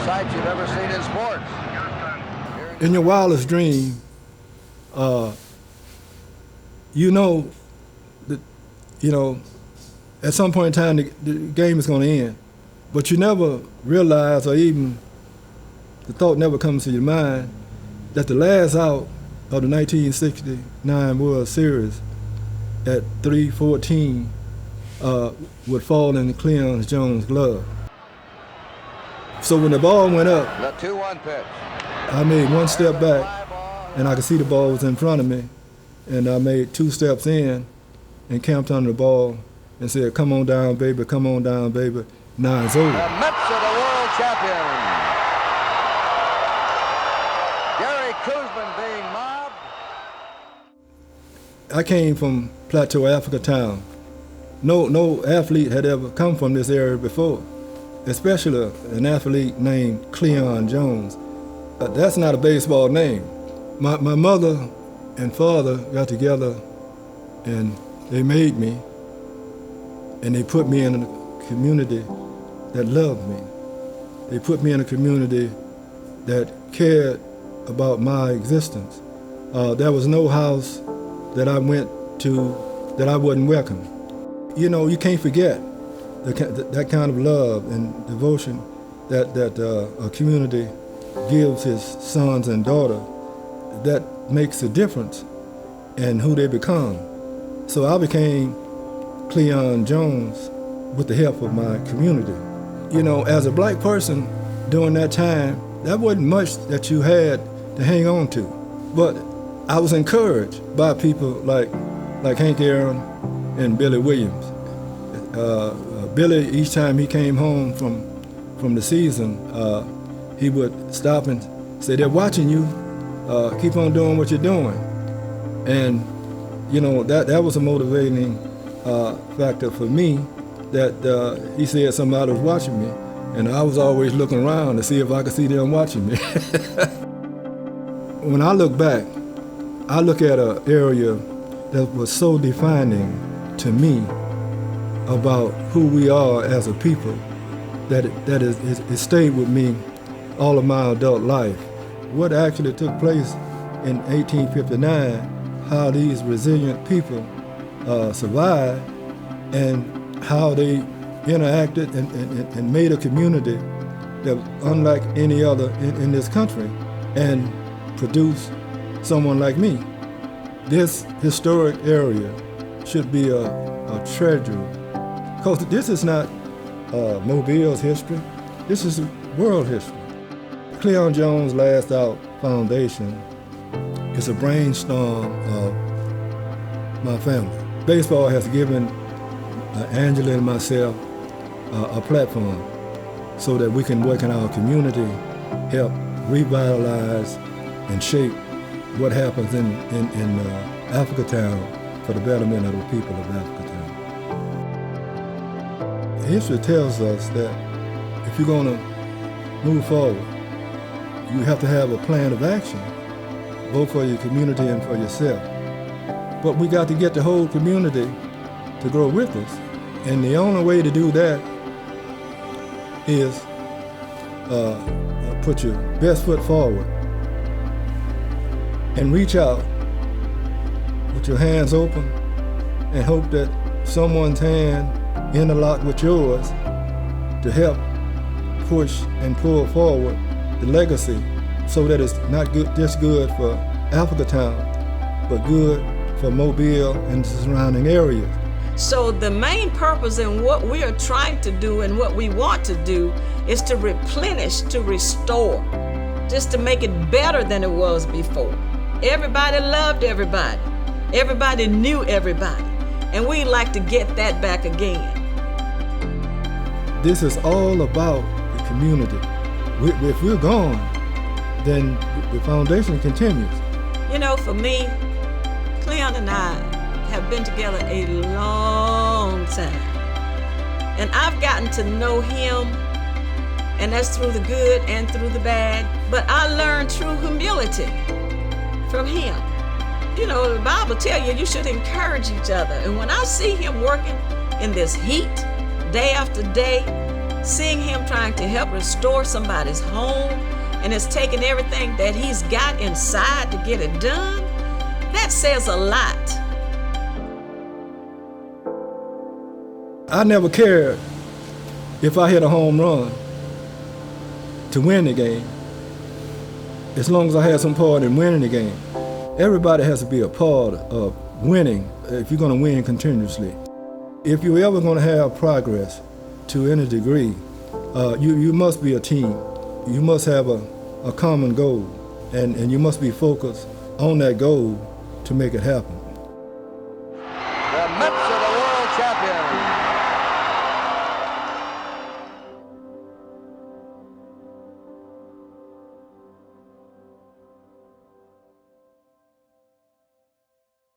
sights you've ever seen in sports. In your wildest dream, you know that, at some point in time the game is going to end, but you never realize, or even the thought never comes to your mind, that the last out of the 1969 World Series at 3:14 would fall in Cleon Jones' glove. So when the ball went up, The 2-1 pitch. I made one step back, and I could see the ball was in front of me, and I made 2 steps in and camped under the ball and said, "Come on down, baby, come on down, baby. Now it's over." The Mets are the world champions. Gary Koosman being mobbed. I came from Plateau, Africa town. No athlete had ever come from this area before, especially an athlete named Cleon Jones. That's not a baseball name. My mother and father got together and they made me, and they put me in a community that loved me. They put me in a community that cared about my existence. There was no house that I went to that I wasn't welcome. You can't forget that kind of love and devotion that a community gives his sons and daughters. That makes a difference in who they become. So I became Cleon Jones with the help of my community. As a black person during that time, that wasn't much that you had to hang on to. But I was encouraged by people like Hank Aaron and Billy Williams. Billy, each time he came home from the season, he would stop and say, "They're watching you. Keep on doing what you're doing." And that was a motivating factor for me, that he said somebody was watching me, and I was always looking around to see if I could see them watching me. When I look back, I look at an area that was so defining to me about who we are as a people, that it stayed with me all of my adult life. What actually took place in 1859, how these resilient people survived, and how they interacted and made a community that was unlike any other in this country, and produced someone like me. This historic area should be a treasure, because this is not Mobile's history, this is world history. Cleon Jones Last Out Foundation is a brainstorm of my family. Baseball has given Angela and myself a platform so that we can work in our community, help revitalize and shape what happens in Africa Town for the betterment of the people of Africa Town. History tells us that if you're going to move forward, you have to have a plan of action, both for your community and for yourself. But we got to get the whole community to grow with us. And the only way to do that is put your best foot forward and reach out with your hands open and hope that someone's hand interlock with yours to help push and pull forward the legacy, so that it's not just good for Africa Town, but good for Mobile and the surrounding areas. So the main purpose in what we are trying to do and what we want to do is to replenish, to restore, just to make it better than it was before. Everybody loved everybody. Everybody knew everybody. And we'd like to get that back again. This is all about the community. If we're gone, then the foundation continues. For me, Cleon and I have been together a long time. And I've gotten to know him, and that's through the good and through the bad. But I learned true humility from him. The Bible tells you should encourage each other. And when I see him working in this heat, day after day, seeing him trying to help restore somebody's home and is taking everything that he's got inside to get it done, that says a lot. I never cared if I hit a home run to win the game, as long as I had some part in winning the game. Everybody has to be a part of winning if you're going to win continuously. If you're ever going to have progress to any degree, you must be a team. You must have a common goal, and you must be focused on that goal to make it happen.